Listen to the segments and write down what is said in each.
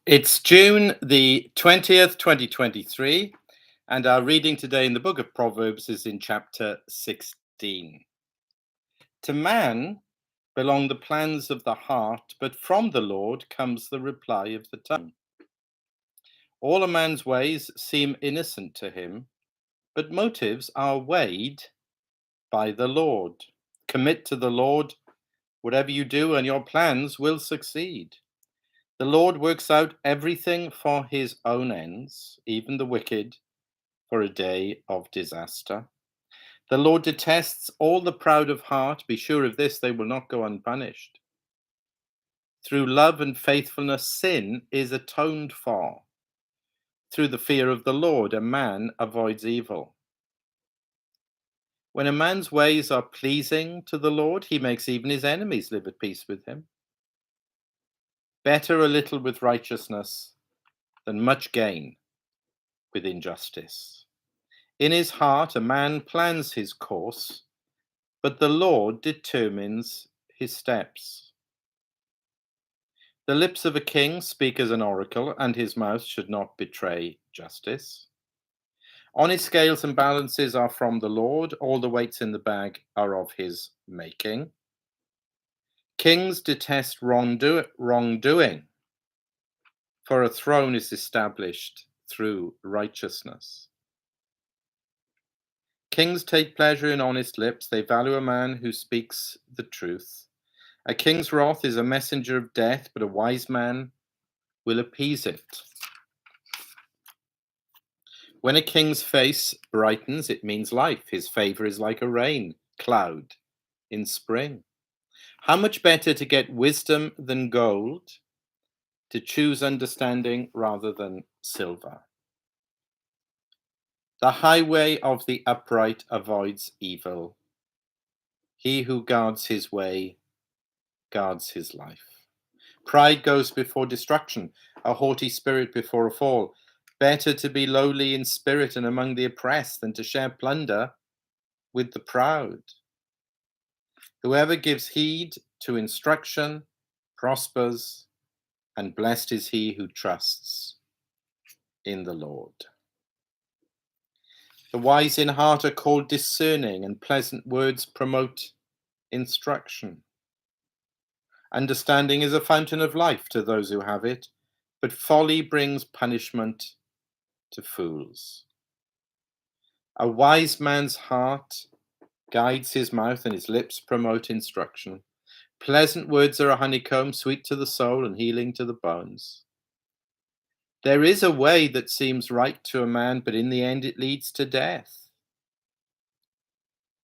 It's June the 20th, 2023, and our reading today in the book of Proverbs is in chapter 16. To man belong the plans of the heart, but from the Lord comes the reply of the tongue. All a man's ways seem innocent to him, but motives are weighed by the Lord. Commit to the Lord whatever you do, and your plans will succeed. The Lord works out everything for his own ends, even the wicked for a day of disaster. The Lord detests all the proud of heart. Be sure of this, they will not go unpunished. Through love and faithfulness, sin is atoned for. Through the fear of the Lord, a man avoids evil. When a man's ways are pleasing to the Lord, he makes even his enemies live at peace with him. Better a little with righteousness than much gain with injustice. In his heart, a man plans his course, but the Lord determines his steps. The lips of a king speak as an oracle, and his mouth should not betray justice. Honest scales and balances are from the Lord, all the weights in the bag are of his making. Kings detest wrongdoing, for a throne is established through righteousness. Kings take pleasure in honest lips, they value a man who speaks the truth. A king's wrath is a messenger of death, but a wise man will appease it. When a king's face brightens, it means life. His favor is like a rain cloud in spring. How much better to get wisdom than gold, to choose understanding rather than silver. The highway of the upright avoids evil. He who guards his way guards his life. Pride goes before destruction, a haughty spirit before a fall. Better to be lowly in spirit and among the oppressed than to share plunder with the proud. Whoever gives heed to instruction prospers, and blessed is he who trusts in the Lord. The wise in heart are called discerning, and pleasant words promote instruction. Understanding is a fountain of life to those who have it, but folly brings punishment to fools. A wise man's heart guides his mouth, and his lips promote instruction. Pleasant words are a honeycomb, sweet to the soul and healing to the bones. There is a way that seems right to a man, but in the end it leads to death.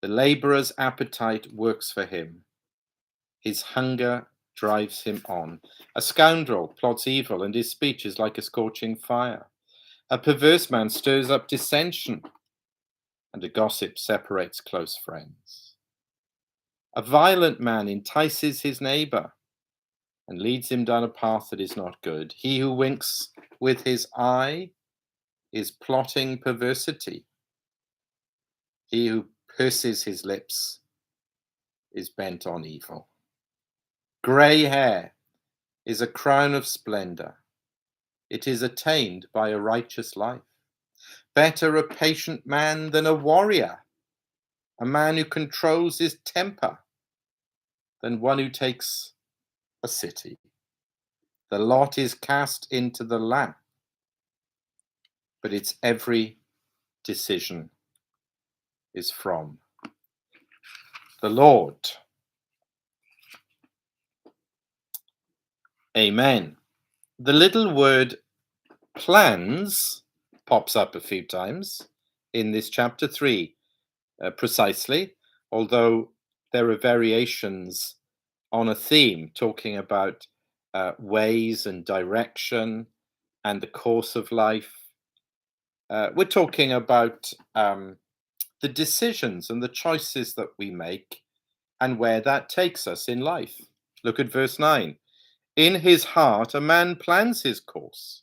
The laborer's appetite works for him. His hunger drives him on. A scoundrel plots evil, and his speech is like a scorching fire. A perverse man stirs up dissension, and a gossip separates close friends. A violent man entices his neighbor and leads him down a path that is not good. He who winks with his eye is plotting perversity. He who purses his lips is bent on evil. Grey hair is a crown of splendor. It is attained by a righteous life. Better a patient man than a warrior, a man who controls his temper than one who takes a city. The lot is cast into the lap, but its every decision is from the Lord. Amen. The little word plans pops up a few times in this chapter 3, precisely, although there are variations on a theme talking about ways and direction and the course of life. We're talking about the decisions and the choices that we make and where that takes us in life. Look at verse 9. In his heart, a man plans his course,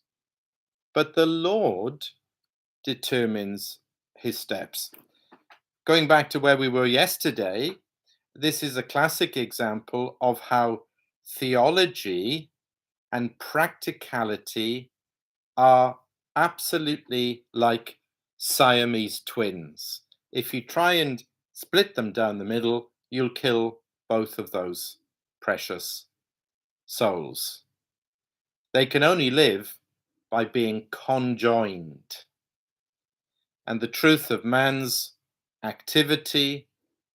but the Lord determines his steps. Going back to where we were yesterday, this is a classic example of how theology and practicality are absolutely like Siamese twins. If you try and split them down the middle, you'll kill both of those precious souls. They can only live by being conjoined. And the truth of man's activity,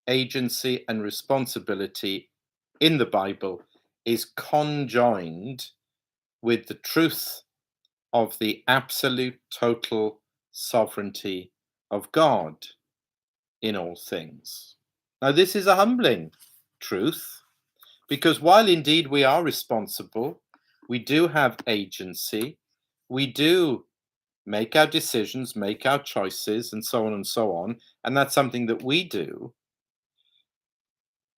agency, and responsibility in the Bible is conjoined with the truth of the absolute total sovereignty of God in all things. Now, this is a humbling truth, because while indeed we are responsible, we do have agency, we do make our decisions, make our choices, and so on and so on, and that's something that we do.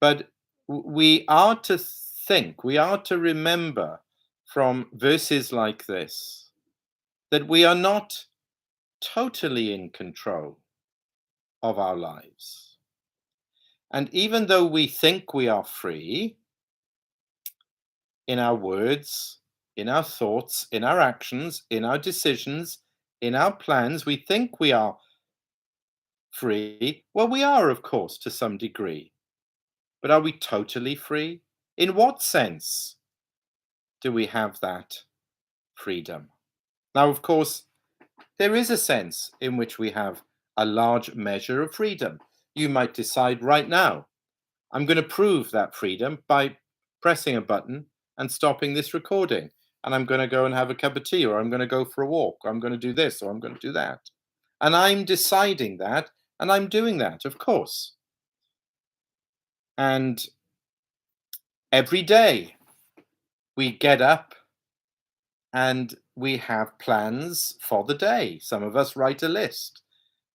But we are to think, we are to remember from verses like this that we are not totally in control of our lives. And even though we think we are free in our words, in our thoughts, in our actions, in our decisions, in our plans, we think we are free. Well, we are, of course, to some degree. But are we totally free? In what sense do we have that freedom? Now, of course, there is a sense in which we have a large measure of freedom. You might decide right now, I'm going to prove that freedom by pressing a button and stopping this recording. And I'm going to go and have a cup of tea, or I'm going to go for a walk, or I'm going to do this, or I'm going to do that. And I'm deciding that, and I'm doing that, of course. And every day we get up and we have plans for the day. Some of us write a list.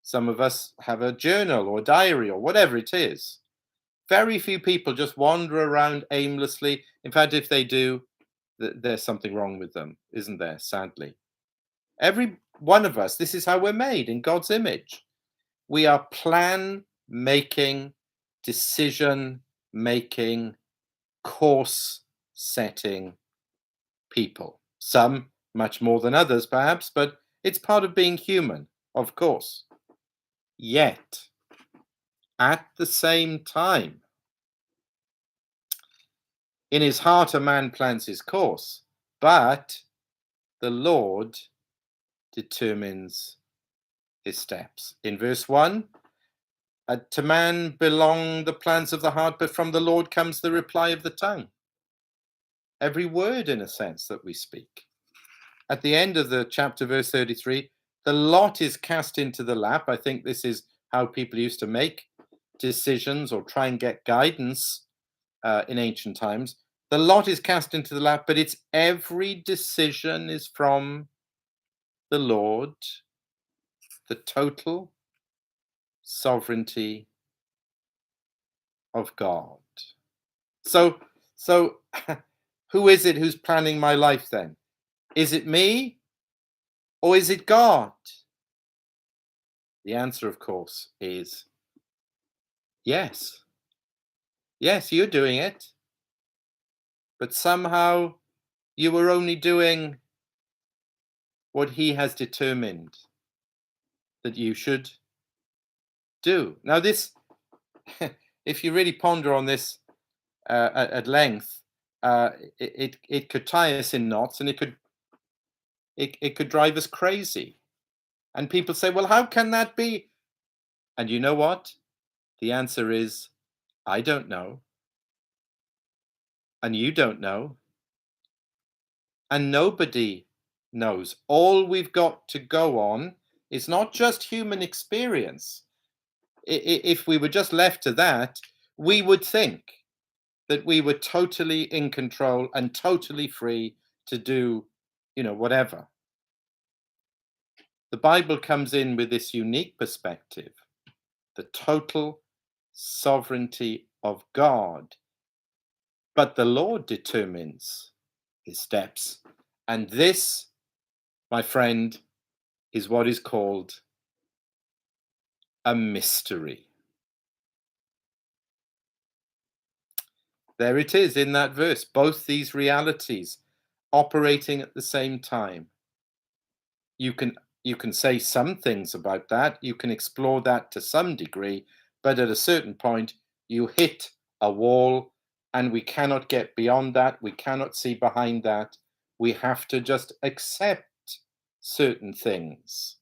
Some of us have a journal or diary or whatever it is. Very few people just wander around aimlessly. In fact, if they do, there's something wrong with them, isn't there? Sadly. Every one of us, this is how we're made in God's image. We are plan making, decision making, course setting people. Some much more than others, perhaps, but it's part of being human, of course. Yet, at the same time, in his heart a man plans his course, but the Lord determines his steps. In verse 1, to man belong the plans of the heart, but from the Lord comes the reply of the tongue. Every word, in a sense, that we speak. At the end of the chapter, verse 33, the lot is cast into the lap. I think this is how people used to make decisions or try and get guidance in ancient times. The lot is cast into the lap, but it's every decision is from the Lord, the total sovereignty of God. So who is it who's planning my life then? Is it me or is it God? The answer, of course, is yes. Yes, you're doing it. But somehow you were only doing what he has determined that you should do. Now, this, if you really ponder on this at length, it could tie us in knots, and it could drive us crazy. And people say, well, how can that be? And you know what? The answer is, I don't know. And you don't know. And nobody knows. All we've got to go on is not just human experience. If we were just left to that, we would think that we were totally in control and totally free to do, whatever. The Bible comes in with this unique perspective, the total sovereignty of God. But the Lord determines his steps. And this, my friend, is what is called a mystery. There it is in that verse, both these realities operating at the same time. You can say some things about that, you can explore that to some degree, but at a certain point you hit a wall and we cannot get beyond that, we cannot see behind that. We have to just accept certain things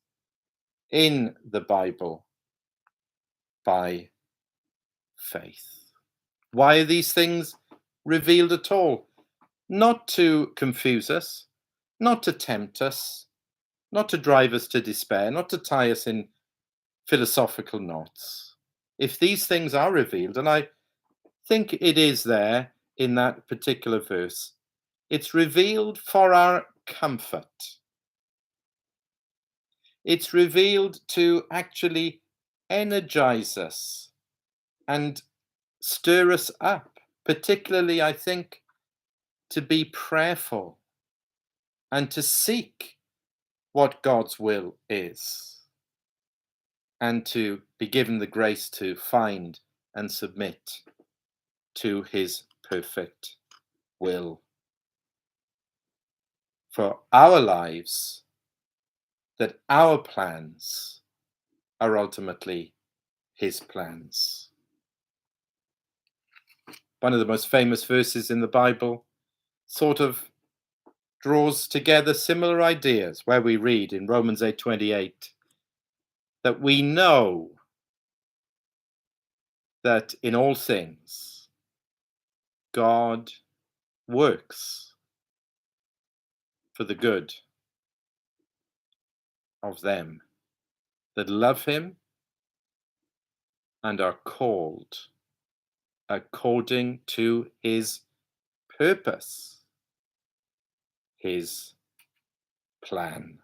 in the Bible by faith. Why are these things revealed at all? Not to confuse us, not to tempt us, not to drive us to despair, not to tie us in philosophical knots. If these things are revealed, and I think it is there in that particular verse, it's revealed for our comfort. It's revealed to actually energize us and stir us up, particularly, I think, to be prayerful and to seek what God's will is, and to be given the grace to find and submit to his perfect will for our lives, that our plans are ultimately his plans. One of the most famous verses in the Bible sort of draws together similar ideas, where we read in Romans 8:28 that we know that in all things God works for the good of them that love him and are called according to his purpose, his plan.